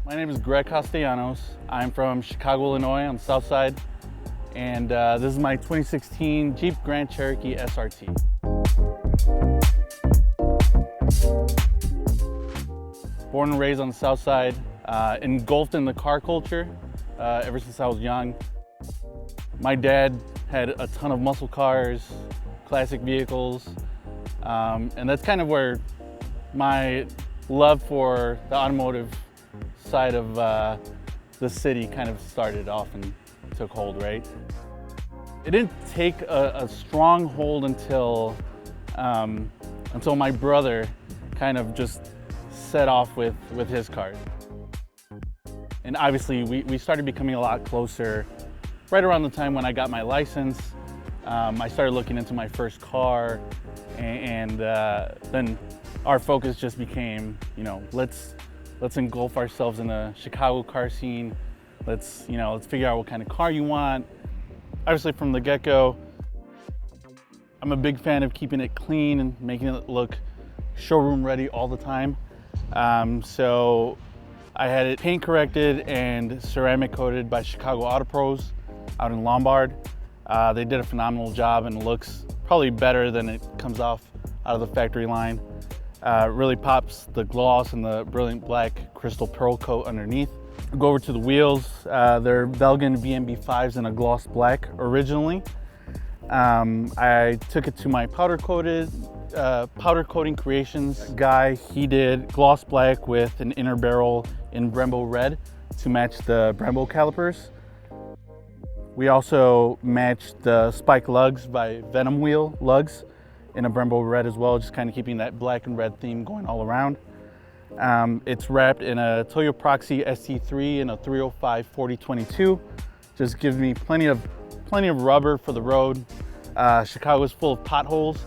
My name is Greg Castellanos. I'm from Chicago, Illinois on the south side, and this is my 2016 Jeep Grand Cherokee SRT. Born and raised on the south side, engulfed in the car culture ever since I was young. My dad had a ton of muscle cars, classic vehicles, and that's kind of where my love for the automotive side of the city kind of started off and took hold, right? It didn't take a strong hold until my brother kind of just set off with his cars. And obviously we started becoming a lot closer right around the time when I got my license. I started looking into my first car, and then our focus just became, let's engulf ourselves in the Chicago car scene. Let's figure out what kind of car you want. Obviously from the get-go, I'm a big fan of keeping it clean and making it look showroom ready all the time. So I had it paint corrected and ceramic coated by Chicago Auto Pros out in Lombard. They did a phenomenal job and it looks probably better than it comes off out of the factory line. Really pops the gloss and the brilliant black crystal pearl coat underneath. I'll go over to the wheels. They're Velgen VMB5s in a gloss black originally. I took it to my powder coating creations guy. He did gloss black with an inner barrel in Brembo red to match the Brembo calipers. We also matched the spike lugs by Venom Wheel lugs in a Brembo red as well, just kind of keeping that black and red theme going all around. It's wrapped in a Toyo Proxy ST3 and a 305/40/22. Just gives me plenty of rubber for the road. Chicago's full of potholes,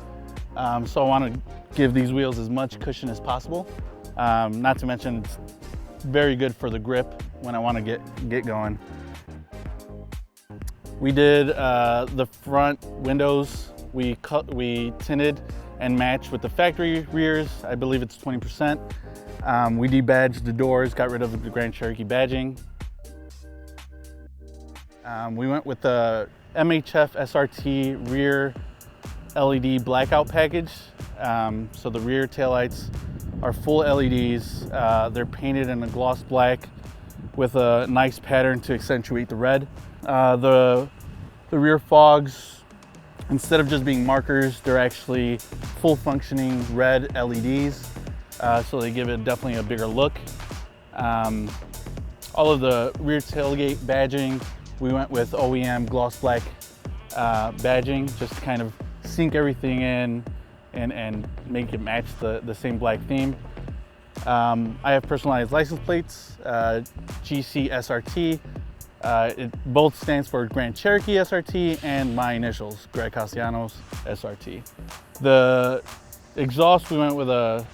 so I want to give these wheels as much cushion as possible. Not to mention it's very good for the grip when I want to get going. We did the front windows. We tinted and matched with the factory rears. I believe it's 20%. We debadged the doors, got rid of the Grand Cherokee badging. We went with the MHF SRT rear LED blackout package. So the rear taillights are full LEDs. They're painted in a gloss black with a nice pattern to accentuate the red. The rear fogs, instead of just being markers, they're actually full functioning red LEDs. So they give it definitely a bigger look. All of the rear tailgate badging, we went with OEM gloss black badging, just to kind of sink everything in and make it match the same black theme. I have personalized license plates, GC SRT. It both stands for Grand Cherokee SRT and my initials, Greg Castellanos SRT. The exhaust, we went with a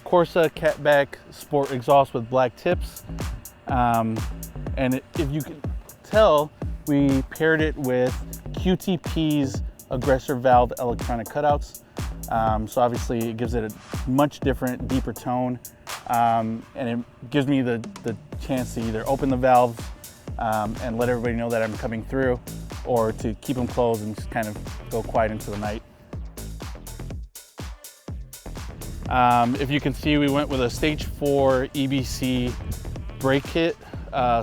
Corsa catback sport exhaust with black tips. And if you can tell, we paired it with QTP's aggressor valve electronic cutouts. So obviously it gives it a much different, deeper tone. And it gives me the chance to either open the valves and let everybody know that I'm coming through, or to keep them closed and just kind of go quiet into the night. If you can see, we went with a Stage 4 EBC brake kit,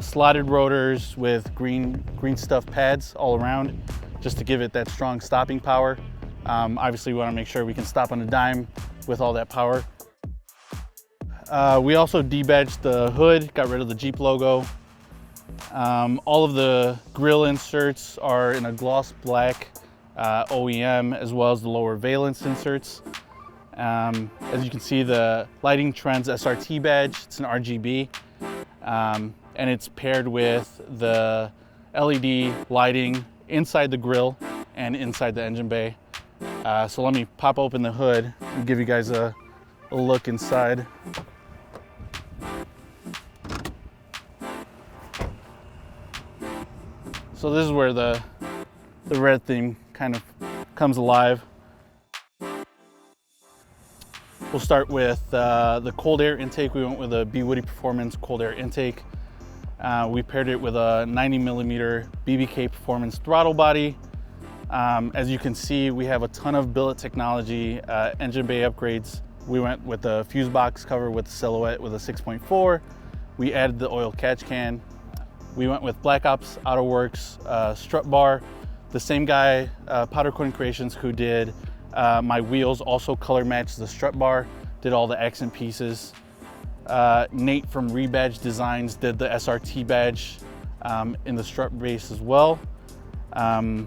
slotted rotors with green stuff pads all around, just to give it that strong stopping power. Obviously we want to make sure we can stop on a dime with all that power. We also debadged the hood, got rid of the Jeep logo. All of the grille inserts are in a gloss black OEM, as well as the lower valence inserts. As you can see, the Lighting Trends SRT badge, it's an RGB, and it's paired with the LED lighting inside the grille and inside the engine bay. So let me pop open the hood and give you guys a look inside. So this is where the red theme kind of comes alive. We'll start with the cold air intake. We went with a B Woody Performance cold air intake. We paired it with a 90mm BBK Performance throttle body. As you can see, we have a ton of billet technology, engine bay upgrades. We went with the fuse box cover with the silhouette with a 6.4. We added the oil catch can. We went with Black Ops Auto Works strut bar. The same guy, Powder Coating Creations, who did my wheels, also color matched the strut bar, did all the accent pieces. Nate from Rebadge Designs did the SRT badge in the strut base as well. The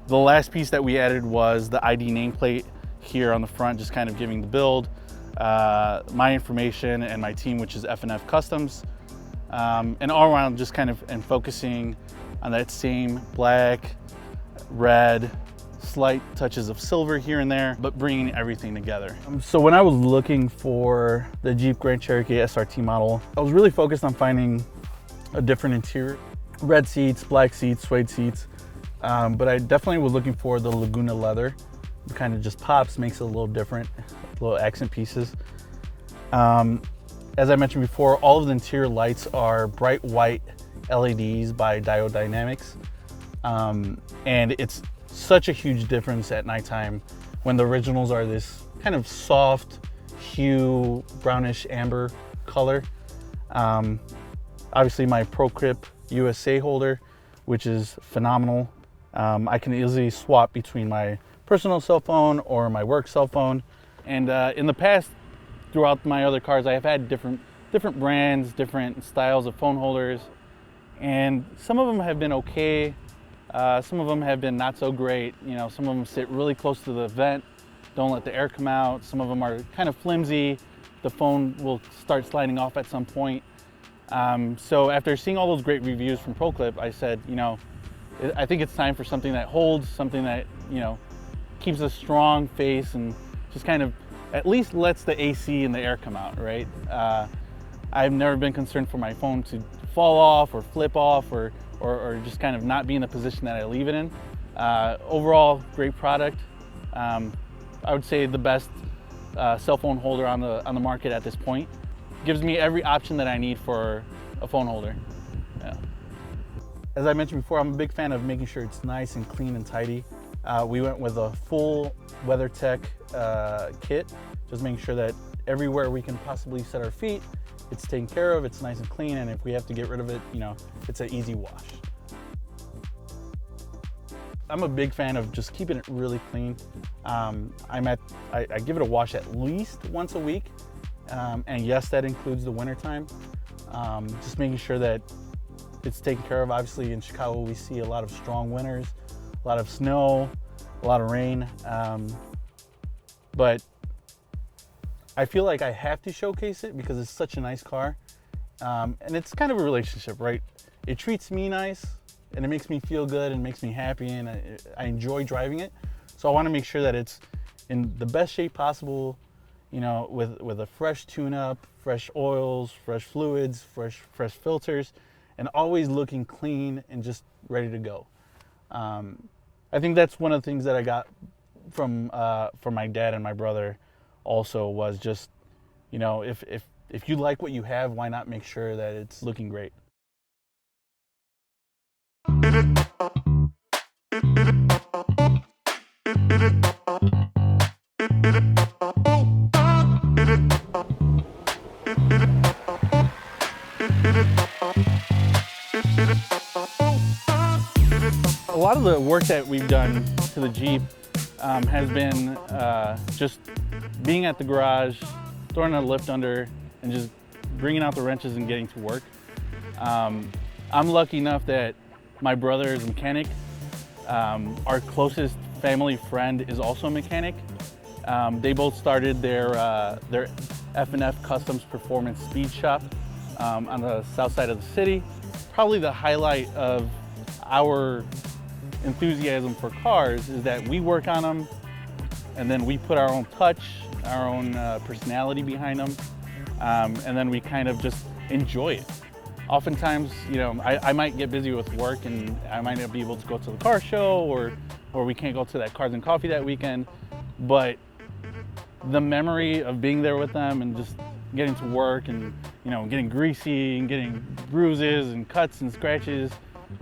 last piece that we added was the ID nameplate here on the front, just kind of giving the build, my information, and my team, which is F&F Customs. And all around just kind of and focusing on that same black, red, slight touches of silver here and there, but bringing everything together. So when I was looking for the Jeep Grand Cherokee SRT model, I was really focused on finding a different interior. Red seats, black seats, suede seats, but I definitely was looking for the Laguna leather. It kind of just pops, makes it a little different, little accent pieces. As I mentioned before, all of the interior lights are bright white LEDs by Diode Dynamics. And it's such a huge difference at nighttime when the originals are this kind of soft hue, brownish amber color. Obviously my ProClip USA holder, which is phenomenal. I can easily swap between my personal cell phone or my work cell phone. And in the past, throughout my other cars, I have had different brands, different styles of phone holders, and some of them have been okay. Some of them have been not so great. You know, some of them sit really close to the vent, don't let the air come out. Some of them are kind of flimsy. The phone will start sliding off at some point. So after seeing all those great reviews from ProClip, I said, you know, I think it's time for something that holds, something that, you know, keeps a strong face and just kind of at least lets the AC and the air come out, right? I've never been concerned for my phone to fall off or flip off or just kind of not be in the position that I leave it in. Overall, great product. I would say the best cell phone holder on the market at this point. Gives me every option that I need for a phone holder. Yeah. As I mentioned before, I'm a big fan of making sure it's nice and clean and tidy. We went with a full WeatherTech kit, just making sure that everywhere we can possibly set our feet, it's taken care of, it's nice and clean, and if we have to get rid of it, you know, it's an easy wash. I'm a big fan of just keeping it really clean. I give it a wash at least once a week, and yes, that includes the wintertime. Just making sure that it's taken care of. Obviously in Chicago we see a lot of strong winters, a lot of snow, a lot of rain, but I feel like I have to showcase it because it's such a nice car, and it's kind of a relationship, right? It treats me nice and it makes me feel good and makes me happy, and I enjoy driving it. So I want to make sure that it's in the best shape possible, you know, with a fresh tune-up, fresh oils, fresh fluids, fresh filters, and always looking clean and just ready to go. I think that's one of the things that I got from my dad and my brother also, was just, you know, if you like what you have, why not make sure that it's looking great? A lot of the work that we've done to the Jeep has been just being at the garage, throwing a lift under, and just bringing out the wrenches and getting to work. I'm lucky enough that my brother is a mechanic. Our closest family friend is also a mechanic. They both started their F&F Customs Performance Speed Shop on the south side of the city. Probably the highlight of our enthusiasm for cars is that we work on them and then we put our own touch, our own personality behind them, and then we kind of just enjoy it. Oftentimes, you know, I might get busy with work and I might not be able to go to the car show, or we can't go to that Cars and Coffee that weekend, but the memory of being there with them and just getting to work and, you know, getting greasy and getting bruises and cuts and scratches.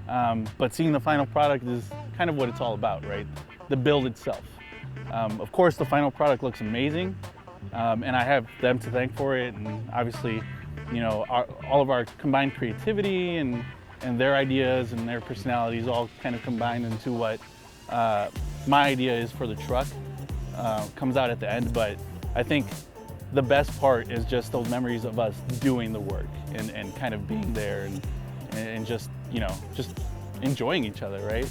But seeing the final product is kind of what it's all about, right? The build itself. Of course, the final product looks amazing, and I have them to thank for it. And obviously, you know, all of our combined creativity and their ideas and their personalities all kind of combined into what my idea is for the truck. Comes out at the end, but I think the best part is just those memories of us doing the work and kind of being there and just, you know, just enjoying each other, right?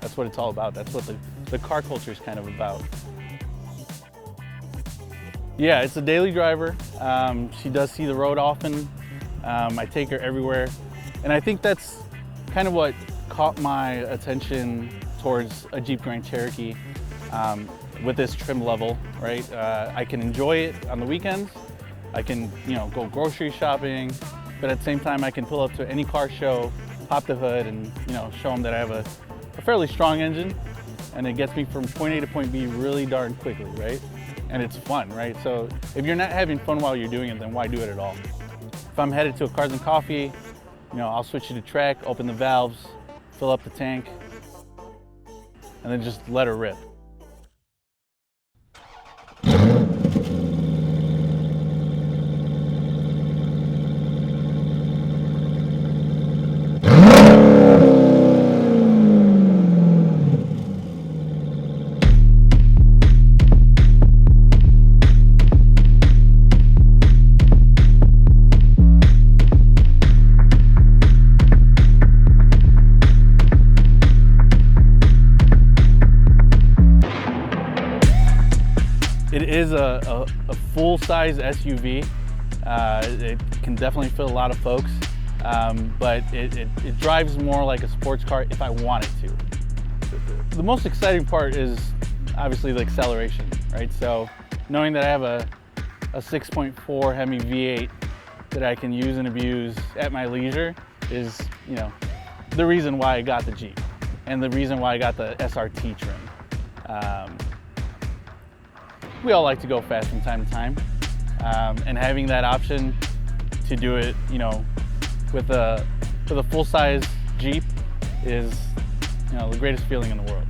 That's what it's all about. That's what the car culture is kind of about. Yeah, it's a daily driver. She does see the road often. I take her everywhere. And I think that's kind of what caught my attention towards a Jeep Grand Cherokee. With this trim level, right? I can enjoy it on the weekends. I can, you know, go grocery shopping, but at the same time, I can pull up to any car show, pop the hood, and, you know, show them that I have a fairly strong engine, and it gets me from point A to point B really darn quickly, right? And it's fun, right? So if you're not having fun while you're doing it, then why do it at all? If I'm headed to a Cars and Coffee, you know, I'll switch to the track, open the valves, fill up the tank, and then just let her rip. It is a full-size SUV. It can definitely fit a lot of folks, but it drives more like a sports car if I want it to. The most exciting part is obviously the acceleration, right? So knowing that I have a 6.4 Hemi V8 that I can use and abuse at my leisure is, you know, the reason why I got the Jeep and the reason why I got the SRT trim. We all like to go fast from time to time, and having that option to do it, you know, with a full-size Jeep is, you know, the greatest feeling in the world.